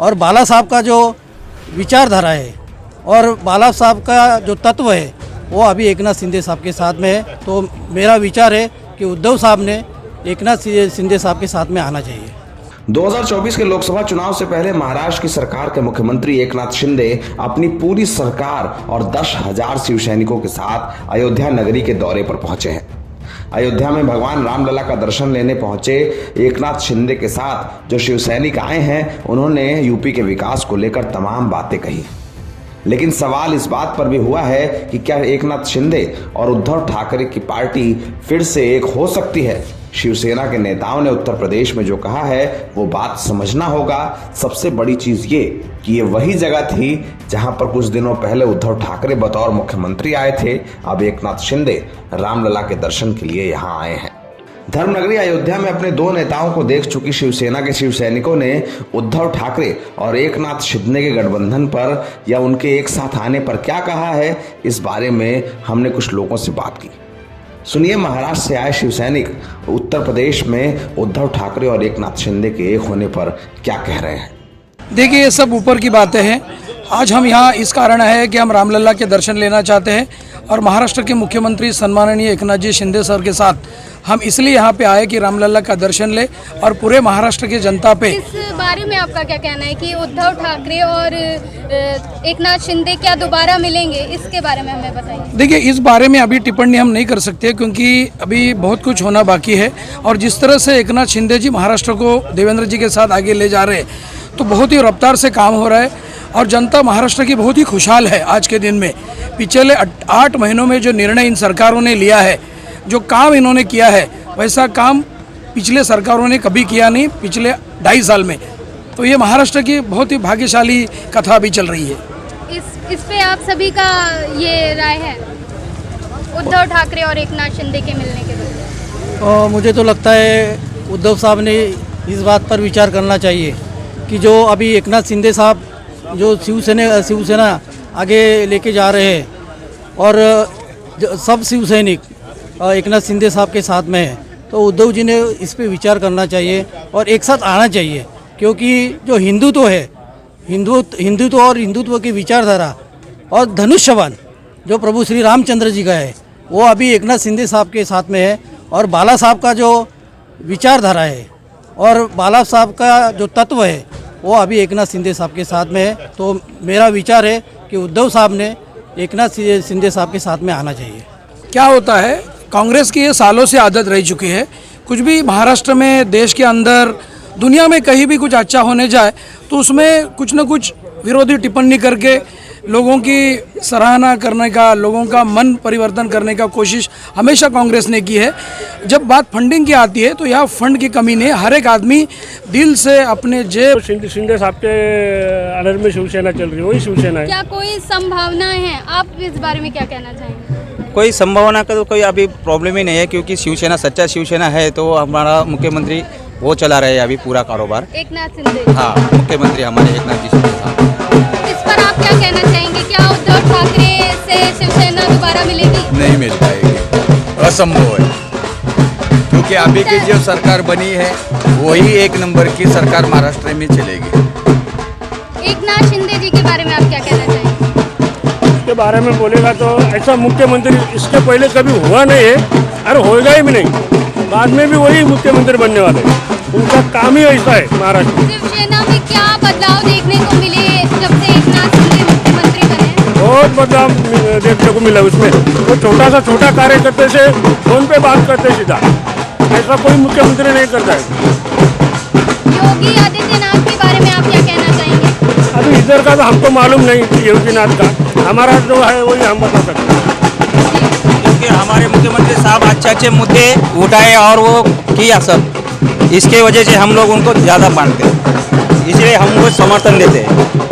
और बाला साहब का जो विचारधारा है और बाला साहब का जो तत्व है वो अभी एकनाथ शिंदे साहब के साथ में है। तो मेरा विचार है कि उद्धव साहब ने एकनाथ शिंदे साहब के साथ में आना चाहिए। 2024 के लोकसभा चुनाव से पहले महाराष्ट्र की सरकार के मुख्यमंत्री एकनाथ शिंदे अपनी पूरी सरकार और 10,000 शिव सैनिकों के साथ अयोध्या नगरी के दौरे पर पहुंचे हैं। अयोध्या में भगवान रामलला का दर्शन लेने पहुंचे एकनाथ शिंदे के साथ जो शिव सैनिक आए हैं, उन्होंने यूपी के विकास को लेकर तमाम बातें कही। लेकिन सवाल इस बात पर भी हुआ है कि क्या एकनाथ शिंदे और उद्धव ठाकरे की पार्टी फिर से एक हो सकती है। शिवसेना के नेताओं ने उत्तर प्रदेश में जो कहा है वो बात समझना होगा। सबसे बड़ी चीज ये कि ये वही जगह थी जहां पर कुछ दिनों पहले उद्धव ठाकरे बतौर मुख्यमंत्री आए थे। अब एकनाथ शिंदे रामलला के दर्शन के लिए यहां आए हैं। धर्मनगरी अयोध्या में अपने दो नेताओं को देख चुकी शिवसेना के शिव सैनिकों ने उद्धव ठाकरे और एकनाथ शिंदे के गठबंधन पर या उनके एक साथ आने पर क्या कहा है, इस बारे में हमने कुछ लोगों से बात की। सुनिए महाराष्ट्र से आए शिव सैनिक उत्तर प्रदेश में उद्धव ठाकरे और एकनाथ शिंदे के एक होने पर क्या कह रहे हैं। देखिए, ये सब ऊपर की बातें हैं। आज हम यहाँ इस कारण है कि हम रामलला के दर्शन लेना चाहते हैं और महाराष्ट्र के मुख्यमंत्री सम्माननीय एकनाथ जी शिंदे सर के साथ हम इसलिए यहाँ पे आए कि रामलला का दर्शन ले और पूरे महाराष्ट्र की जनता पे। इस बारे में आपका क्या कहना है कि उद्धव ठाकरे और एकनाथ शिंदे क्या दोबारा मिलेंगे, इसके बारे में हमें बताइए। देखिए, इस बारे में अभी टिप्पणी हम नहीं कर सकते क्योंकि अभी बहुत कुछ होना बाकी है और जिस तरह से एकनाथ शिंदे जी महाराष्ट्र को देवेंद्र जी के साथ आगे ले जा रहे हैं तो बहुत ही रफ्तार से काम हो रहा है और जनता महाराष्ट्र की बहुत ही खुशहाल है। आज के दिन में पिछले 8 महीनों में जो निर्णय इन सरकारों ने लिया है, जो काम इन्होंने किया है, वैसा काम पिछले सरकारों ने कभी किया नहीं पिछले 2.5 साल में। तो ये महाराष्ट्र की बहुत ही भाग्यशाली कथा अभी चल रही है। इस पे आप सभी का ये राय है उद्धव ठाकरे और एकनाथ शिंदे के मिलने के बाद? मुझे तो लगता है उद्धव साहब ने इस बात पर विचार करना चाहिए कि जो अभी एकनाथ शिंदे साहब जो शिवसेना आगे लेके जा रहे हैं और सब शिव सैनिक एकनाथ शिंदे साहब के साथ में है, तो उद्धव जी ने इस पे विचार करना चाहिए और एक साथ आना चाहिए। क्योंकि जो हिंदुत्व है, हिंदुत्व और हिंदुत्व की विचारधारा और धनुष्यबाण जो प्रभु श्री रामचंद्र जी का है वो अभी एकनाथ शिंदे साहब के साथ में है और बाला साहब का जो विचारधारा है और बाला साहब का जो तत्व है वो अभी एकनाथ शिंदे साहब के साथ में है। तो मेरा विचार है कि उद्धव साहब ने एकनाथ शिंदे साहब के साथ में आना चाहिए। क्या होता है, कांग्रेस की ये सालों से आदत रह चुकी है, कुछ भी महाराष्ट्र में, देश के अंदर, दुनिया में कहीं भी कुछ अच्छा होने जाए तो उसमें कुछ न कुछ विरोधी टिप्पणी करके लोगों की सराहना करने का, लोगों का मन परिवर्तन करने का कोशिश हमेशा कांग्रेस ने की है। जब बात फंडिंग की आती है तो यहाँ फंड की कमी नहीं, हर एक आदमी दिल से अपने जेब। शिंदे साहब के अंडर में शिवसेना चल रही है, वही शिवसेना है। क्या कोई संभावनाएं हैं, आप इस बारे में क्या कहना चाहेंगे? कोई संभावना का तो कोई अभी प्रॉब्लम ही नहीं है क्योंकि शिवसेना सच्चा शिवसेना है तो हमारा मुख्यमंत्री वो चला रहे हैं अभी पूरा कारोबार। एकनाथ शिंदे, हाँ, मुख्यमंत्री हमारे एकनाथ जी शिंदे साहब। इस पर आप क्या कहना चाहेंगे? क्या उद्धव ठाकरे से शिवसेना दोबारा मिलेगी? नहीं मिल पाएगी, असंभव है क्योंकि अभी की जो सरकार बनी है वही एक नंबर की सरकार महाराष्ट्र में चलेगी। एकनाथ शिंदे जी के बारे में आप क्या कहना चाहेंगे? इसके बारे में बोलेगा तो ऐसा मुख्यमंत्री इसके पहले कभी हुआ नहीं है और होएगा ही भी नहीं। बाद में भी वही मुख्यमंत्री बनने वाले, उनका काम ही ऐसा है। महाराष्ट्र शिवसेना में क्या बदलाव देखने को मिले जब से एकनाथ शिंदे मुख्यमंत्री बने? बहुत बदलाव देखने को मिला उसमें। वो छोटा कार्यकर्ते से फोन पे बात करते सीधा, ऐसा कोई मुख्यमंत्री नहीं करता है। योगी आदित्यनाथ के बारे में आप क्या कहना चाहेंगे? अभी इधर का तो हमको मालूम नहीं योगीनाथ का, हमारा जो है वही हम बता सकते हैं। क्योंकि हमारे मुख्यमंत्री साहब अच्छे मुद्दे उठाए और वो किया सब, इसके वजह से हम लोग उनको ज़्यादा मानते हैं, इसलिए हम उनको समर्थन देते हैं।